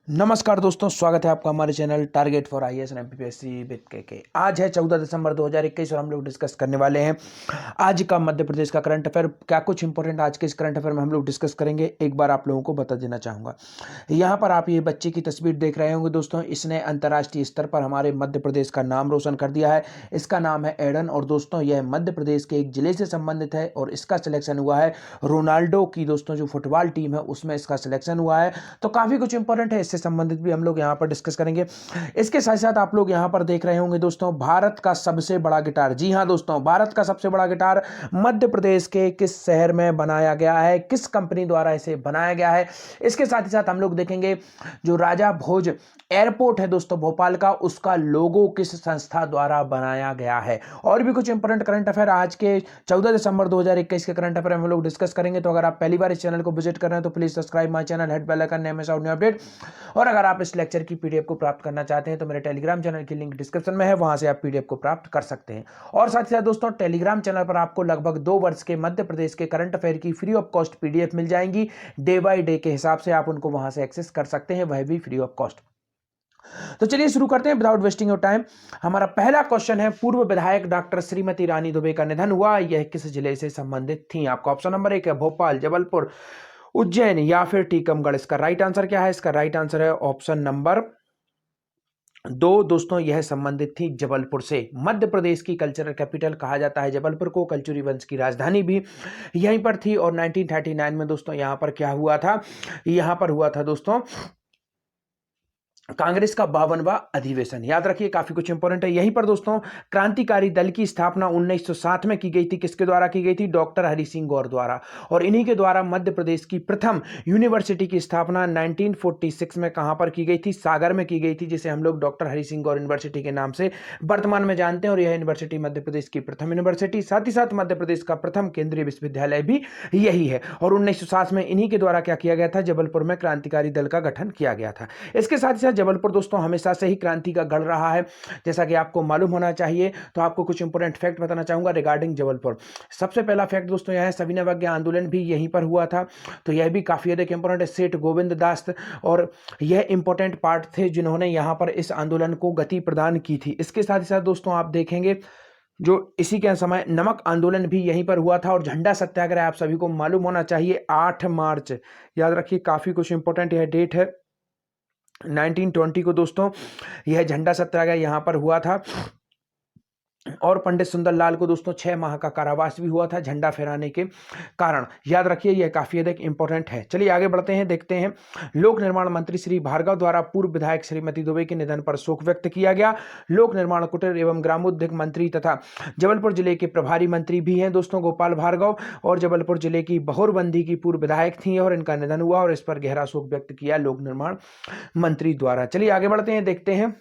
नमस्कार दोस्तों, स्वागत है आपका हमारे channel target for IAS and MPPSC with के। आज है 14 दिसंबर 2021 और हम लोग डिस्कस करने वाले हैं आज का मध्य प्रदेश का करंट अफेयर। क्या कुछ इंपॉर्टेंट आज के इस करंट अफेयर में हम लोग डिस्कस करेंगे, एक बार आप लोगों को बता देना चाहूँगा। यहाँ पर आप ये बच्चे की तस्वीर देख रहे होंगे दोस्तों, इसने अंतर्राष्ट्रीय स्तर पर हमारे मध्य प्रदेश का नाम रोशन कर दिया है। इसका नाम है एडन और दोस्तों यह मध्य प्रदेश के एक जिले से संबंधित है और इसका सिलेक्शन हुआ है रोनाल्डो की दोस्तों जो फुटबॉल टीम है उसमें इसका सिलेक्शन हुआ है। तो काफ़ी कुछ इंपॉर्टेंट है, इससे संबंधित भी हम लोग यहाँ पर डिस्कस करेंगे। इसके साथ साथ आप लोग यहाँ पर देख रहे होंगे दोस्तों भारत का सबसे बड़ा गिटार। जी हाँ दोस्तों, भारत का सबसे बड़ा गिटार मध्य प्रदेश के किस शहर में बनाया गया है, किस कंपनी द्वारा इसे बनाया गया है। इसके साथ ही साथ हम लोग देखेंगे जो राजा भोज एयरपोर्ट है दोस्तों भोपाल का, उसका लोगो किस संस्था द्वारा बनाया गया है। और भी कुछ इंपॉर्टेंट करंट अफेयर आज के 14 दिसंबर 2021 के करंट अफेयर हम लोग डिस्कस करेंगे। तो अगर आप पहली बार इस चैनल को विजिट कर रहे हैं तो please subscribe my channel, hit bell icon, हमेशा न्यू अपडेट। और अगर आप इस लेक्चर की पीडीएफ को प्राप्त करना चाहते हैं तो मेरे टेलीग्राम चैनल की लिंक डिस्क्रिप्शन में है, वहां से आप पीडीएफ को प्राप्त कर सकते हैं। और साथ ही साथ दोस्तों टेलीग्राम चैनल पर आपको लगभग 2 वर्ष के मध्य प्रदेश के करंट अफेयर की फ्री ऑफ कॉस्ट पीडीएफ मिल जाएंगी। डे बाय डे के हिसाब से आप उनको वहां से एक्सेस कर सकते हैं, वह भी फ्री ऑफ कॉस्ट। तो चलिए शुरू करते हैं विदाउट वेस्टिंग योर टाइम। हमारा पहला क्वेश्चन है, पूर्व विधायक डॉक्टर श्रीमती रानी दुबे का निधन हुआ, यह किस जिले से संबंधित थी। आपका ऑप्शन नंबर 1 है भोपाल, जबलपुर, उज्जैन या फिर टीकमगढ़। इसका राइट आंसर क्या है? इसका राइट आंसर है ऑप्शन नंबर 2 दोस्तों, यह संबंधित थी जबलपुर से। मध्य प्रदेश की कल्चरल कैपिटल कहा जाता है जबलपुर को, कलचुरी वंश की राजधानी भी यहीं पर थी। और 1939 में दोस्तों यहां पर क्या हुआ था? यहां पर हुआ था दोस्तों कांग्रेस का 52वां अधिवेशन। याद रखिए, काफी कुछ इंपॉर्टेंट है। यहीं पर दोस्तों क्रांतिकारी दल की स्थापना 1907 में की गई थी। किसके द्वारा की गई थी? डॉक्टर हरि सिंह गौर द्वारा। और इन्हीं के द्वारा मध्य प्रदेश की प्रथम यूनिवर्सिटी की स्थापना 1946 में कहां पर की गई थी? सागर में की गई थी, जिसे हम लोग डॉक्टर हरि सिंह गौर यूनिवर्सिटी के नाम से वर्तमान में जानते हैं। और यह यूनिवर्सिटी मध्य प्रदेश की प्रथम यूनिवर्सिटी, साथ ही साथ मध्य प्रदेश का प्रथम केंद्रीय विश्वविद्यालय भी यही है। और 1907 में इन्हीं के द्वारा क्या किया गया था? जबलपुर में क्रांतिकारी दल का गठन किया गया था। इसके साथ ही साथ जबलपुर दोस्तों हमेशा से ही क्रांति का गढ़ रहा है, जैसा कि आपको मालूम होना चाहिए। तो आपको कुछ इंपॉर्टेंट फैक्ट बताना चाहूंगा रिगार्डिंग जबलपुर। सबसे पहला फैक्ट दोस्तों यह है, सविनय अवज्ञा आंदोलन भी यहीं पर हुआ था, तो यह भी काफी अधिक इंपॉर्टेंट है। सेठ गोविंद दास और यह इंपॉर्टेंट पार्ट थे जिन्होंने यहां पर इस आंदोलन को गति प्रदान की थी। इसके साथ ही साथ दोस्तों आप देखेंगे जो इसी के समय नमक आंदोलन भी यहीं पर हुआ था। और झंडा सत्याग्रह आप सभी को मालूम होना चाहिए, 8 मार्च। याद रखिए, काफी कुछ इंपॉर्टेंट यह डेट है। 1920 को दोस्तों यह झंडा सत्याग्रह यहां पर हुआ था। और पंडित सुंदरलाल को दोस्तों 6 माह का कारावास भी हुआ था झंडा फहराने के कारण। याद रखिए, यह काफी अधिक इंपॉर्टेंट है। चलिए आगे बढ़ते हैं, देखते हैं। लोक निर्माण मंत्री श्री भार्गव द्वारा पूर्व विधायक श्रीमती दुबे के निधन पर शोक व्यक्त किया गया। लोक निर्माण, कुटीर एवं ग्रामोद्योग मंत्री तथा जबलपुर जिले के प्रभारी मंत्री भी हैं दोस्तों गोपाल भार्गव, और जबलपुर जिले की बहोरबंदी की पूर्व विधायक थी और इनका निधन हुआ और इस पर गहरा शोक व्यक्त किया लोक निर्माण मंत्री द्वारा। चलिए आगे बढ़ते हैं, देखते हैं।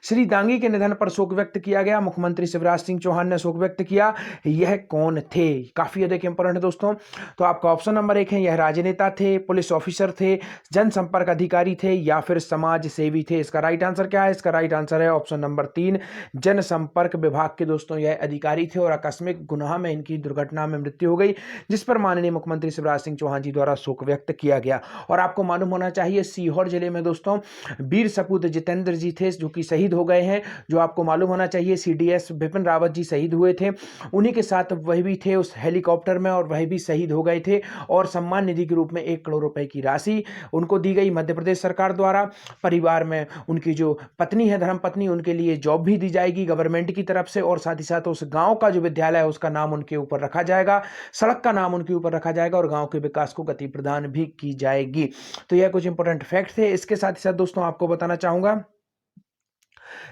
श्री दांगी के निधन पर शोक व्यक्त किया गया, मुख्यमंत्री शिवराज सिंह चौहान ने शोक व्यक्त किया। यह कौन थे? काफी अधिक इंपॉर्टेंट है दोस्तों। तो आपका ऑप्शन नंबर 1 है, यह राजनेता थे, पुलिस ऑफिसर थे, जनसंपर्क अधिकारी थे या फिर समाज सेवी थे। इसका राइट आंसर क्या है? इसका राइट आंसर है ऑप्शन नंबर 3, जनसंपर्क विभाग के दोस्तों यह अधिकारी थे। और आकस्मिक गुनाह में इनकी दुर्घटना में मृत्यु हो गई, जिस पर माननीय मुख्यमंत्री शिवराज सिंह चौहान जी द्वारा शोक व्यक्त किया गया। और आपको मालूम होना चाहिए सीहोर जिले में दोस्तों वीर सपूत जितेंद्र जी थे जो कि शहीद हो गए हैं। जो आपको मालूम होना चाहिए सीडीएस बिपिन रावत जी शहीद हुए थे, उन्हीं के साथ वह भी थे उस हेलीकॉप्टर में और वह भी शहीद हो गए थे। और सम्मान निधि के रूप में 1 करोड़ रुपए की राशि उनको दी गई मध्य प्रदेश सरकार द्वारा। परिवार में उनकी जो पत्नी है, धर्म पत्नी, उनके लिए जॉब भी दी जाएगी गवर्नमेंट की तरफ से। और साथ ही साथ उस गांव का जो विद्यालय है उसका नाम उनके ऊपर रखा जाएगा, सड़क का नाम उनके ऊपर रखा जाएगा और गांव के विकास को गति प्रदान भी की जाएगी। तो यह कुछ इंपॉर्टेंट फैक्ट थे। इसके साथ ही साथ दोस्तों आपको बताना चाहूंगा,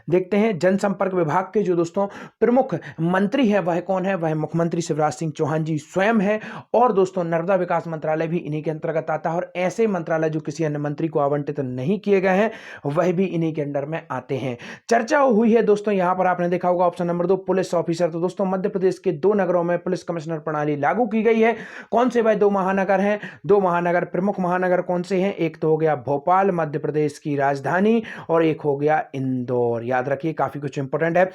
देखते हैं जनसंपर्क विभाग के जो दोस्तों प्रमुख मंत्री हैं वह कौन है? वह मुख्यमंत्री शिवराज सिंह चौहान जी स्वयं है। और दोस्तों नर्मदा विकास मंत्रालय भी इन्हीं के अंतर्गत आता है। और ऐसे मंत्रालय जो किसी अन्य मंत्री को आवंटित नहीं किए गए हैं वह भी इन्हीं के अंडर में आते हैं। चर्चा हुई है दोस्तों, यहां पर आपने देखा होगा ऑप्शन नंबर 2 पुलिस ऑफिसर। तो दोस्तों मध्य प्रदेश के 2 नगरों में पुलिस कमिश्नर प्रणाली लागू की गई है। कौन से भाई 2 महानगर हैं? 2 महानगर, प्रमुख महानगर कौन से हैं? एक तो हो गया भोपाल मध्य प्रदेश की राजधानी, और एक हो गया इंदौर। इंदौर। याद रखिए काफी कुछ इंपॉर्टेंट है।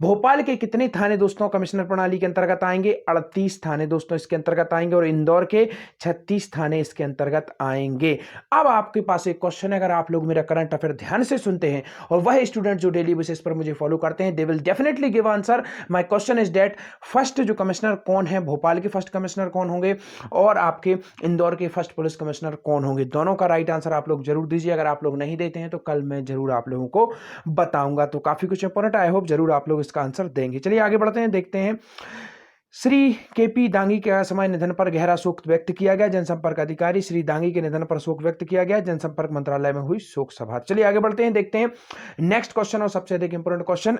भोपाल के कितने थाने दोस्तों कमिश्नर प्रणाली के अंतर्गत आएंगे? 38 थाने दोस्तों इसके अंतर्गत आएंगे और इंदौर के 36 थाने इसके अंतर्गत आएंगे। अब आपके पास एक क्वेश्चन है, अगर आप लोग मेरा करंट अफेयर ध्यान से सुनते हैं और वह स्टूडेंट जो डेली बेसिस पर मुझे फॉलो करते हैं, they will definitely give answer. My question is that first जो कमिश्नर कौन है, भोपाल के फर्स्ट कमिश्नर कौन होंगे और आपके इंदौर के फर्स्ट पुलिस कमिश्नर कौन होंगे? दोनों का राइट आंसर आप लोग जरूर दीजिए। अगर आप लोग नहीं देते हैं तो कल मैं जरूर आप लोगों को बताऊंगा। तो काफी कुछ इंपॉर्टेंट, आई होप जरूर आप लोग इसका आंसर देंगे। चलिए आगे बढ़ते हैं, देखते हैं। श्री केपी दांगी के असमय निधन पर गहरा शोक व्यक्त किया गया। जनसंपर्क अधिकारी श्री दांगी के निधन पर शोक व्यक्त किया गया। जनसंपर्क मंत्रालय में हुई शोक सभा। चलिए आगे बढ़ते हैं, देखते हैं नेक्स्ट क्वेश्चन और सबसे अधिक इंपॉर्टेंट क्वेश्चन।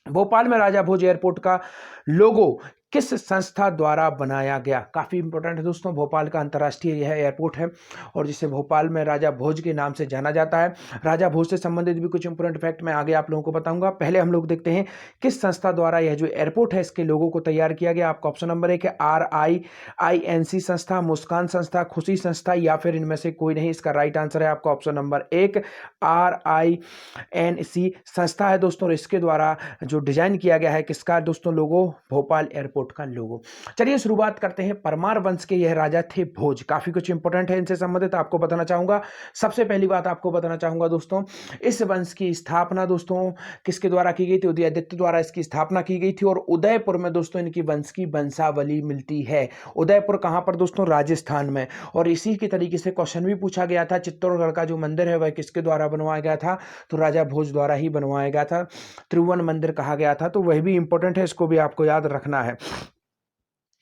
भोपाल में राजा भोज एयरपोर्ट का लोगो किस संस्था द्वारा बनाया गया? काफी इंपॉर्टेंट है दोस्तों। भोपाल का अंतर्राष्ट्रीय यह एयरपोर्ट है और जिसे भोपाल में राजा भोज के नाम से जाना जाता है। राजा भोज से संबंधित भी कुछ इंपॉर्टेंट फैक्ट मैं आगे आप लोगों को बताऊंगा। पहले हम लोग देखते हैं किस संस्था द्वारा यह जो एयरपोर्ट है इसके लोगो को तैयार किया गया। आपका ऑप्शन नंबर 1 है RIINC संस्था, मुस्कान संस्था, खुशी संस्था, या फिर इनमें से कोई नहीं। इसका राइट आंसर है आपका ऑप्शन नंबर 1 RINC संस्था है दोस्तों। और इसके द्वारा जो डिजाइन किया गया है किसका दोस्तों लोगो? भोपाल एयरपोर्ट का लोगो। चलिए शुरुआत करते हैं। परमार वंश के यह राजा थे भोज। काफी कुछ इंपॉर्टेंट है इनसे संबंधित आपको बताना चाहूंगा। सबसे पहली बात आपको बताना चाहूंगा दोस्तों, इस वंश की स्थापना दोस्तों किसके द्वारा की गई थी? उदयादित्य द्वारा इसकी स्थापना की गई थी और उदयपुर में दोस्तों इनकी वंश की वंशावली मिलती है। उदयपुर कहां पर दोस्तों? राजस्थान में। और इसी के तरीके से क्वेश्चन भी पूछा गया था, चित्तौड़गढ़ का जो मंदिर है वह किसके द्वारा बनवाया गया था? तो राजा भोज द्वारा ही बनवाया गया था। त्रिभुवन मंदिर कहा गया था। तो वह भी इंपॉर्टेंट है, इसको भी आपको याद रखना है।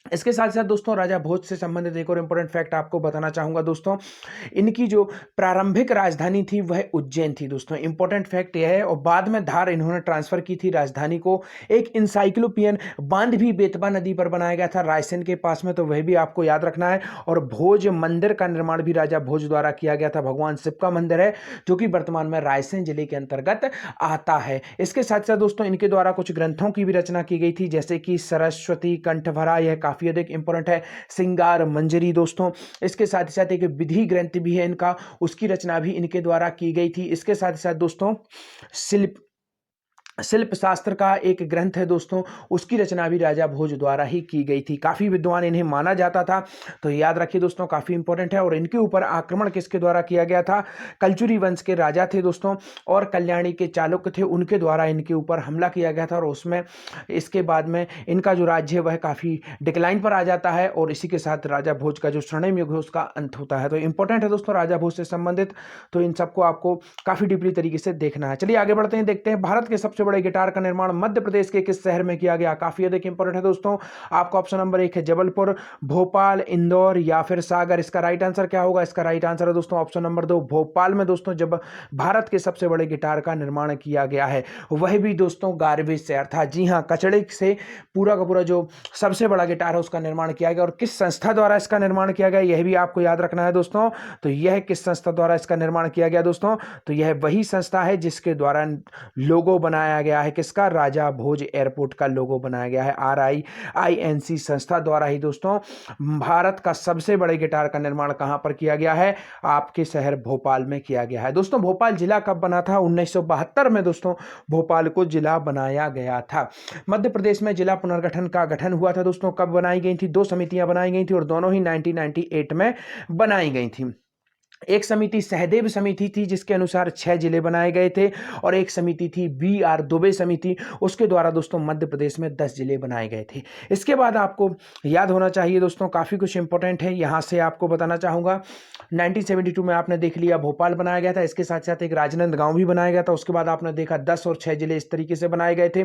इसके साथ साथ दोस्तों राजा भोज से संबंधित एक और इंपॉर्टेंट फैक्ट आपको बताना चाहूंगा दोस्तों, इनकी जो प्रारंभिक राजधानी थी वह उज्जैन थी दोस्तों। इंपॉर्टेंट फैक्ट यह है। और बाद में धार इन्होंने ट्रांसफर की थी राजधानी को। एक इंसाइक्लोपीडियन बांध भी बेतवा नदी पर बनाया गया था रायसेन के पास में, तो वह भी आपको याद रखना है। और भोज मंदिर का निर्माण भी राजा भोज द्वारा किया गया था। भगवान शिव का मंदिर है जो कि वर्तमान में रायसेन जिले के अंतर्गत आता है। इसके साथ साथ दोस्तों इनके द्वारा कुछ ग्रंथों की भी रचना की गई थी, जैसे कि सरस्वती कंठभरा, यह काफी अधिक इंपॉर्टेंट है। सिंगार मंजरी दोस्तों। इसके साथ ही साथ एक विधि ग्रंथ भी है इनका, उसकी रचना भी इनके द्वारा की गई थी। इसके साथ ही साथ दोस्तों शिल्प शास्त्र का एक ग्रंथ है दोस्तों, उसकी रचना भी राजा भोज द्वारा ही की गई थी। काफी विद्वान इन्हें माना जाता था, तो याद रखिए दोस्तों काफी इंपॉर्टेंट है। और इनके ऊपर आक्रमण किसके द्वारा किया गया था? कलचुरी वंश के राजा थे दोस्तों और कल्याणी के चालुक्य थे, उनके द्वारा इनके ऊपर हमला किया गया था। और उसमें इसके बाद में इनका जो राज्य है वह काफी डिक्लाइन पर आ जाता है और इसी के साथ राजा भोज का जो स्वर्णिम युग है उसका अंत होता है। तो इंपॉर्टेंट है दोस्तों राजा भोज से संबंधित, तो इन सबको आपको काफी डीपली तरीके से देखना है। चलिए आगे बढ़ते हैं, देखते हैं भारत के सबसे बड़े गिटार का निर्माण मध्य प्रदेश के किस शहर में किया गया? काफी अधिक इंपॉर्टेंट है दोस्तों। आपका ऑप्शन नंबर 1 है जबलपुर, भोपाल, इंदौर या फिर सागर। इसका राइट आंसर क्या होगा? इसका राइट आंसर है दोस्तों ऑप्शन नंबर 2 भोपाल में दोस्तों जब भारत के सबसे बड़े गिटार का निर्माण किया गया है, वह भी दोस्तों गार्बेज से, अर्थात जी हां कचड़े से पूरा का पूरा जो सबसे बड़ा गिटार है उसका निर्माण किया गया। और किस संस्था द्वारा इसका निर्माण किया गया यह भी आपको याद रखना है दोस्तों। तो यह किस संस्था द्वारा इसका निर्माण किया गया दोस्तों? तो यह वही संस्था है जिसके द्वारा लोगो बनाया गया है। किसका? राजा भोज एयरपोर्ट का लोगो बनाया गया है। RIINC संस्था द्वारा ही दोस्तों भारत का सबसे बड़े गिटार का निर्माण कहां पर किया गया है? आपके शहर भोपाल में किया गया है। दोस्तों भोपाल जिला कब बना था? 1972 में दोस्तों भोपाल को जिला बनाया गया था। मध्य प्रदेश में जिला पुनर्गठन का गठन हुआ था दोस्तों। कब बनाई गई थी? 2 समितियां बनाई गई थी और दोनों ही 1998 में बनाई गई थी। एक समिति सहदेव समिति थी जिसके अनुसार 6 जिले बनाए गए थे और एक समिति थी BR दुबे समिति, उसके द्वारा दोस्तों मध्य प्रदेश में 10 जिले बनाए गए थे। इसके बाद आपको याद होना चाहिए दोस्तों, काफी कुछ इंपॉर्टेंट है, यहां से आपको बताना चाहूंगा। 1972 में आपने देख लिया भोपाल बनाया गया था, इसके साथ साथ एक राजनांदगांव भी बनाया गया था। उसके बाद आपने देखा 10 और 6 जिले इस तरीके से बनाए गए थे।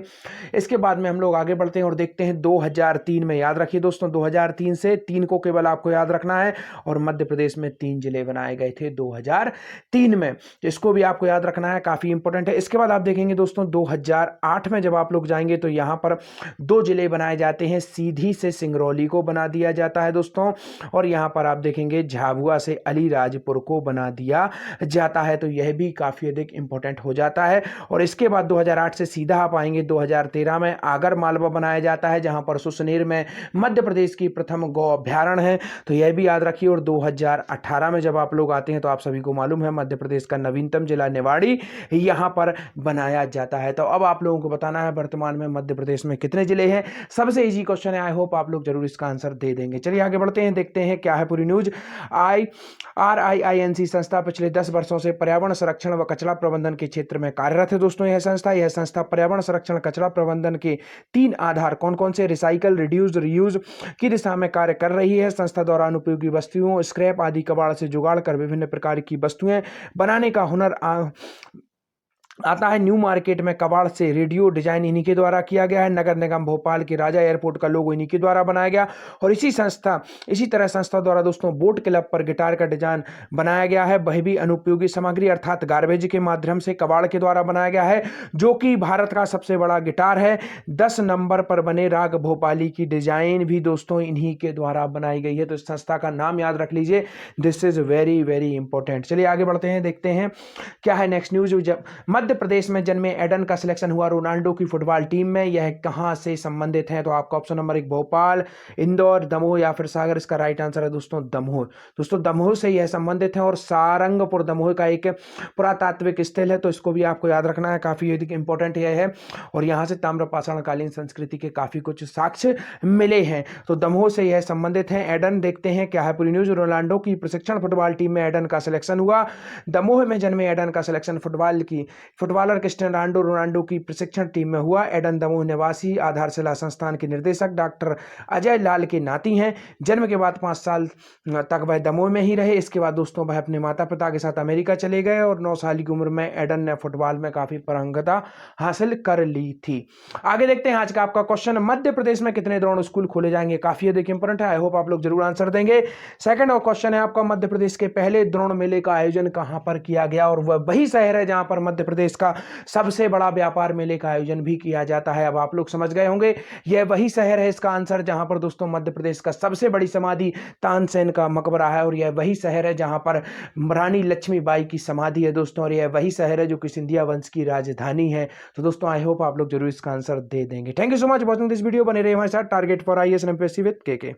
इसके बाद में हम लोग आगे बढ़ते हैं और देखते हैं 2003 में। याद रखिए दोस्तों 2003 से 3 को केवल आपको याद रखना है और मध्य प्रदेश में 3 जिले बनाए गए थे 2003 में, इसको भी आपको याद रखना है, काफी इंपॉर्टेंट है। इसके बाद आप देखेंगे दोस्तों 2008 में जब आप लोग जाएंगे तो यहां पर 2 जिले बनाए जाते हैं, सीधी से सिंगरौली को बना दिया जाता है दोस्तों और यहां पर आप देखेंगे झाबुआ से अलीराजपुर को बना दिया जाता है। तो यह भी काफी अधिक इंपॉर्टेंट हो जाता है। और इसके बाद 2008 से सीधा आप आएंगे 2013 में आगर मालवा बनाया जाता है जहां पर सुसनेर में मध्य प्रदेश की प्रथम गौ अभ्यारण्य है, तो यह भी याद रखिए। और 2018 में जब आप लोग आते हैं तो आप सभी को मालूम है मध्य प्रदेश का नवीनतम जिला निवाड़ी यहाँ पर बनाया जाता है। तो अब आप लोगों को बताना है वर्तमान में मध्य प्रदेश में कितने जिले हैं। सबसे इजी क्वेश्चन है, आई होप आप लोग जरूर इसका आंसर दे देंगे। चलिए आगे बढ़ते हैं, देखते हैं क्या है पूरी न्यूज। RIINC संस्था पिछले 10 वर्षों से पर्यावरण संरक्षण व कचरा प्रबंधन के क्षेत्र में कार्यरत है। दोस्तों यह संस्था पर्यावरण संरक्षण कचरा प्रबंधन के 3 आधार कौन कौन से रिसाइकल, रिड्यूस, रीयूज की दिशा में कार्य कर रही है। संस्था द्वारा अनुपयोगी वस्तुओं, स्क्रैप आदि कबाड़ से जुगाड़ कर विभिन्न प्रकार की वस्तुएं बनाने का हुनर आता है। न्यू मार्केट में कबाड़ से रेडियो डिजाइन इन्हीं के द्वारा किया गया है। नगर निगम भोपाल के राजा एयरपोर्ट का लोगो इन्हीं के द्वारा बनाया गया। और इसी तरह संस्था द्वारा दोस्तों बोट क्लब पर गिटार का डिजाइन बनाया गया है। वह भी अनुपयोगी सामग्री अर्थात गार्बेज के माध्यम से कबाड़ के द्वारा बनाया गया है, जो कि भारत का सबसे बड़ा गिटार है। 10 नंबर पर बने राग भोपाली की डिजाइन भी दोस्तों इन्हीं के द्वारा बनाई गई है। तो इस संस्था का नाम याद रख लीजिए, this is very very important. चलिए आगे बढ़ते हैं, देखते हैं क्या है नेक्स्ट न्यूज। जब मध्य प्रदेश में जन्मे एडन का सिलेक्शन हुआ रोनाल्डो की फुटबॉल टीम में, यह कहां से संबंधित है। तो आपका ऑप्शन नंबर 1 भोपाल, इंदौर, दमोह या फिर सागर। इसका राइट आंसर है दोस्तों दमोह। दोस्तों दमोह से यह संबंधित है और सारंगपुर दमोह का एक पुरातात्विक स्थल है, तो इसको भी आपको याद रखना है, काफी इंपॉर्टेंट यह है। और यहां से ताम्रपाषाणकालीन संस्कृति के काफी कुछ साक्ष्य मिले हैं, तो दमोह से यह संबंधित है। एडन, देखते हैं क्या है पूरी न्यूज। रोनाल्डो की प्रशिक्षण फुटबॉल टीम में एडन का सिलेक्शन हुआ। दमोह में जन्मे एडन का सिलेक्शन फुटबॉलर क्रिस्टियानो रोनाल्डो की प्रशिक्षण टीम में हुआ। एडन दमोह निवासी आधारशिला संस्थान के निदेशक डॉक्टर अजय लाल के नाती हैं। जन्म के बाद 5 साल तक वह दमोह में ही रहे। इसके बाद दोस्तों वह अपने माता पिता के साथ अमेरिका चले गए और 9 साल की उम्र में एडन ने फुटबॉल में काफी पारंगता हासिल कर ली थी। आगे देखते हैं आज का आपका क्वेश्चन, मध्य प्रदेश में कितने द्रोण स्कूल खोले जाएंगे। काफी देखिए इंपॉर्टेंट है, आई होप आप लोग जरूर आंसर देंगे। सेकंड और क्वेश्चन है आपका, मध्य प्रदेश के पहले द्रोण मेले का आयोजन कहां पर किया गया। और वह वही शहर है जहां पर मध्य प्रदेश का सबसे बड़ा व्यापार मेले का आयोजन भी किया जाता है। अब आप लोग समझ गए होंगे, यह वही शहर है इसका आंसर जहां पर दोस्तों मध्य प्रदेश का सबसे बड़ी समाधि तानसेन का मकबरा है। और यह वही शहर है जहां पर रानी लक्ष्मीबाई की समाधि है दोस्तों। और यह वही शहर है जो कि सिंधिया वंश की राजधानी है। तो दोस्तों आई होप आप लोग जरूर इसका आंसर दे देंगे। Thank you so much watching this video. बने रहिए हमारे साथ, target for IAS and MPSC with KK।